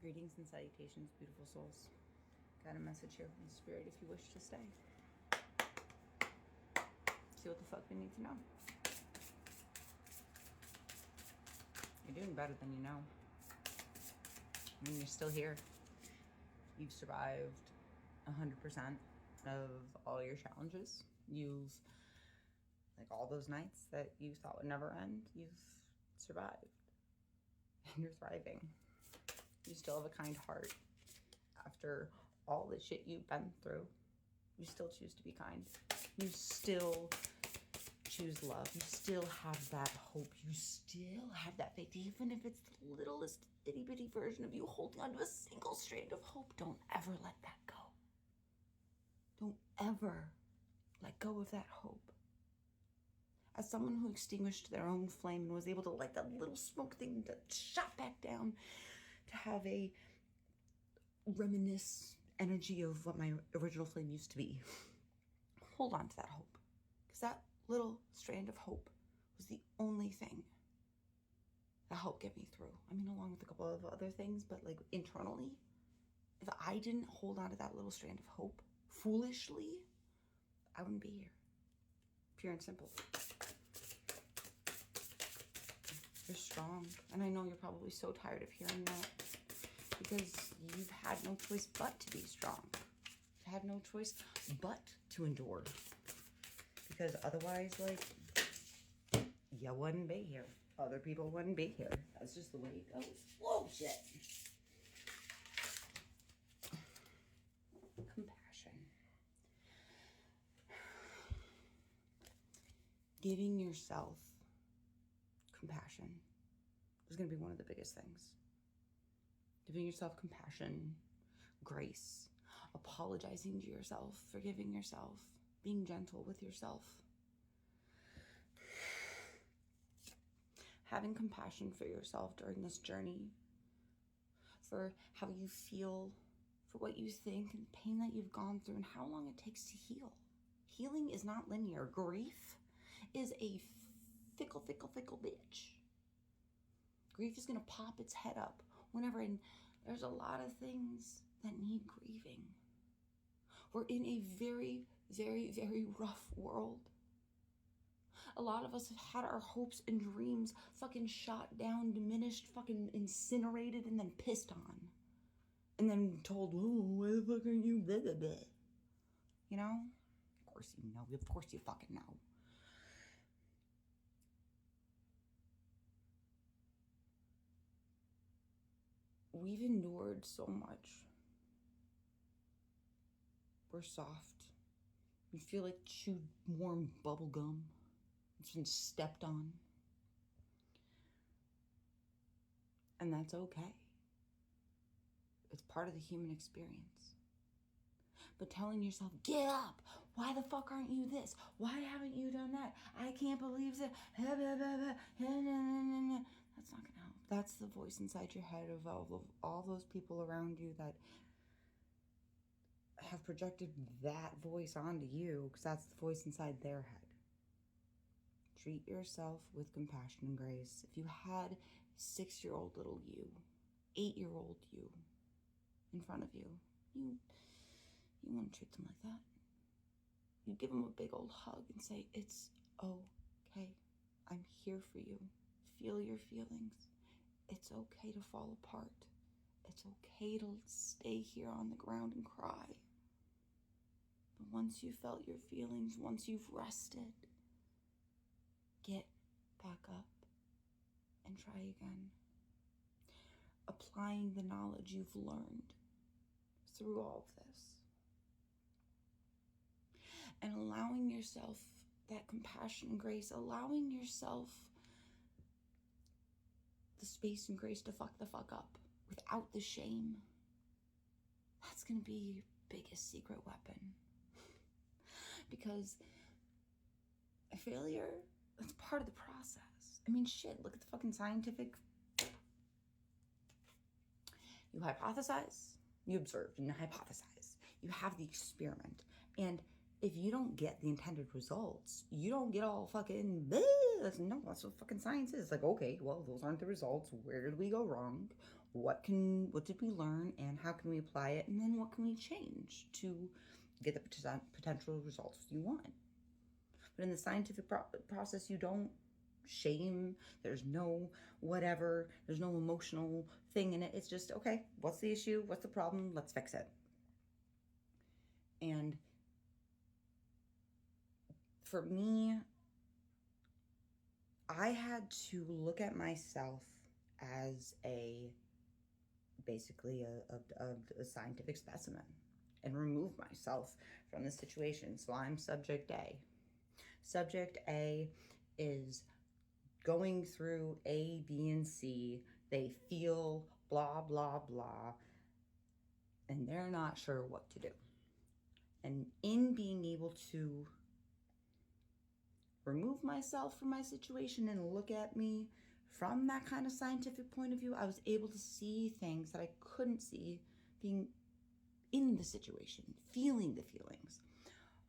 Greetings and salutations, beautiful souls. Got a message here from Spirit if you wish to stay. See what the fuck we need to know. You're doing better than you know. I mean, you're still here. You've survived 100% of all your challenges. You've, like all those nights that you thought would never end, you've survived. And you're thriving. You still have a kind heart. After all the shit you've been through, you still choose to be kind. You still choose love. You still have that hope. You still have that faith, even if it's the littlest itty bitty version of you holding onto a single strand of hope. Don't ever let that go. Don't ever let go of that hope. As someone who extinguished their own flame and was able to light that little smoke thing that shot back down to have a reminisce energy of what my original flame used to be, hold on to that hope. Because that little strand of hope was the only thing that helped get me through. I mean, along with a couple of other things, but like internally, if I didn't hold on to that little strand of hope foolishly, I wouldn't be here. Pure and simple. You're strong. And I know you're probably so tired of hearing that because you've had no choice but to be strong. You've had no choice but to endure. Because otherwise, like, you wouldn't be here. Other people wouldn't be here. That's just the way it goes. Whoa, shit. Compassion. Giving yourself compassion is going to be one of the biggest things. Giving yourself compassion, grace, apologizing to yourself, forgiving yourself, being gentle with yourself. Having compassion for yourself during this journey, for how you feel, for what you think and pain that you've gone through and how long it takes to heal. Healing is not linear. Grief is a fickle bitch. Grief is going to pop its head up whenever, and there's a lot of things that need grieving. We're in a very, very, very rough world. A lot of us have had our hopes and dreams fucking shot down, diminished, fucking incinerated, and then pissed on. And then told, oh, why the fuck aren't you blah, blah, blah. You know? Of course you know. Of course you fucking know. We've endured so much. We're soft. We feel like chewed warm bubble gum. It's been stepped on. And that's okay. It's part of the human experience. But telling yourself, get up! Why the fuck aren't you this? Why haven't you done that? I can't believe that. That's not gonna help. That's the voice inside your head of all those people around you that have projected that voice onto you, because that's the voice inside their head. Treat yourself with compassion and grace. If you had 6-year-old little you, 8-year-old you in front of you, you wouldn't treat them like that. You'd give them a big old hug and say, it's okay. I'm here for you. Feel your feelings. It's okay to fall apart. It's okay to stay here on the ground and cry. But once you felt your feelings, once you've rested, get back up and try again. Applying the knowledge you've learned through all of this. And allowing yourself that compassion and grace, allowing yourself the space and grace to fuck the fuck up without the shame. That's going to be your biggest secret weapon. Because a failure, that's part of the process. I mean, shit, look at the fucking scientific. You hypothesize, you observe, and you hypothesize. You have the experiment. And if you don't get the intended results, you don't get all fucking, no, that's what fucking science is. Like, okay, well, those aren't the results. Where did we go wrong? what did we learn and how can we apply it, and then what can we change to get the potential results you want. But in the scientific process, you don't shame, there's no whatever, there's no emotional thing in it. It's just, okay, what's the issue, what's the problem, let's fix it. And for me, I had to look at myself as basically a scientific specimen and remove myself from the situation. So I'm subject A. Subject A is going through A, B, and C. They feel blah, blah, blah, and they're not sure what to do. And in being able to remove myself from my situation and look at me from that kind of scientific point of view, I was able to see things that I couldn't see being in the situation, feeling the feelings.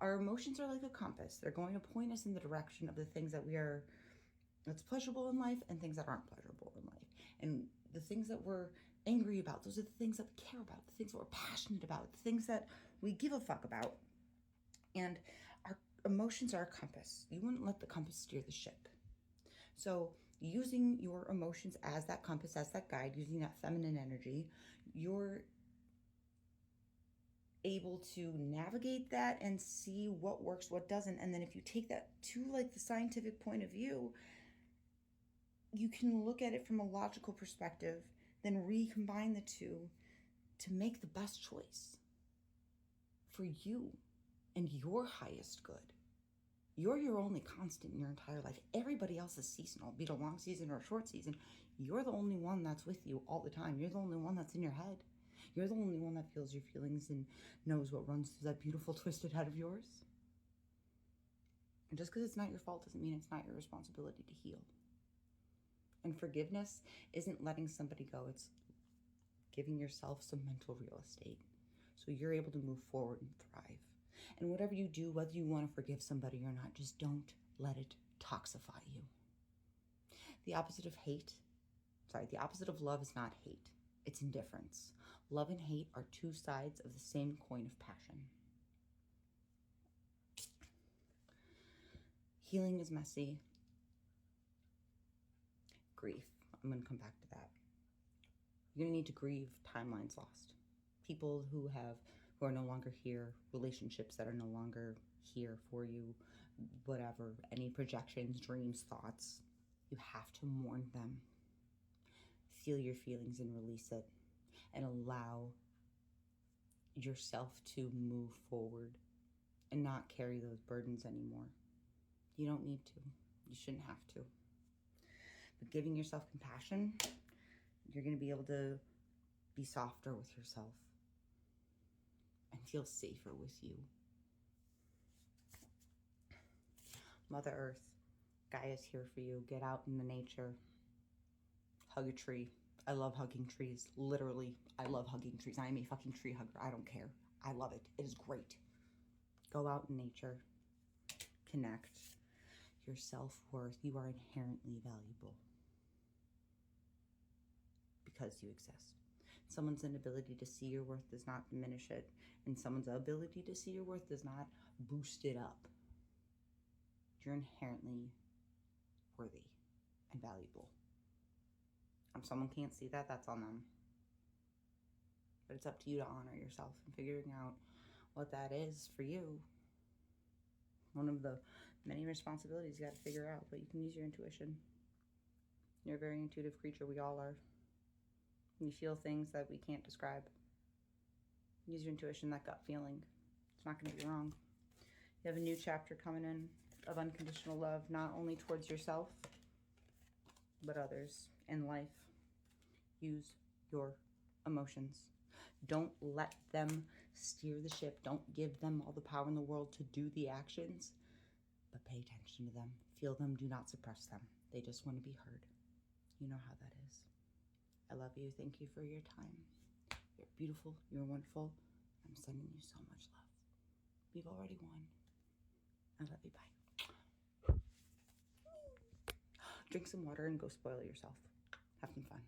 Our emotions are like a compass. They're going to point us in the direction of the things that's pleasurable in life and things that aren't pleasurable in life. And the things that we're angry about, those are the things that we care about, the things that we're passionate about, the things that we give a fuck about. And our emotions are a compass. You wouldn't let the compass steer the ship. So using your emotions as that compass, as that guide, using that feminine energy, you're able to navigate that and see what works, what doesn't. And then if you take that to like the scientific point of view, you can look at it from a logical perspective, then recombine the two to make the best choice for you and your highest good. You're your only constant in your entire life. Everybody else is seasonal, be it a long season or a short season. You're the only one that's with you all the time. You're the only one that's in your head. You're the only one that feels your feelings and knows what runs through that beautiful twisted head of yours. And just because it's not your fault doesn't mean it's not your responsibility to heal. And forgiveness isn't letting somebody go. It's giving yourself some mental real estate so you're able to move forward and thrive. And whatever you do, whether you want to forgive somebody or not, just don't let it toxify you. The opposite of love is not hate. It's indifference. Love and hate are two sides of the same coin of passion. Healing is messy. Grief. I'm going to come back to that. You're going to need to grieve timelines lost. People who are no longer here, relationships that are no longer here for you, whatever, any projections, dreams, thoughts. You have to mourn them. Feel your feelings and release it, and allow yourself to move forward and not carry those burdens anymore. You don't need to. You shouldn't have to. But giving yourself compassion, you're going to be able to be softer with yourself and feel safer with you. Mother Earth, Gaia's here for you. Get out in the nature. Hug a tree. I love hugging trees. Literally, I love hugging trees. I am a fucking tree hugger. I don't care. I love it. It is great. Go out in nature. Connect. Your self-worth. You are inherently valuable because you exist. Someone's inability to see your worth does not diminish it, and someone's ability to see your worth does not boost it up. You're inherently worthy and valuable. If someone can't see that, that's on them. But it's up to you to honor yourself and figuring out what that is for you. One of the many responsibilities you got to figure out, but you can use your intuition. You're a very intuitive creature. We all are. We feel things that we can't describe. Use your intuition, that gut feeling. It's not going to be wrong. You have a new chapter coming in of unconditional love, not only towards yourself, but others in life. Use your emotions. Don't let them steer the ship. Don't give them all the power in the world to do the actions, but pay attention to them. Feel them. Do not suppress them. They just want to be heard. You know how that is. I love you. Thank you for your time. You're beautiful. You're wonderful. I'm sending you so much love. We've already won. I love you. Bye. Drink some water and go spoil yourself. Have some fun.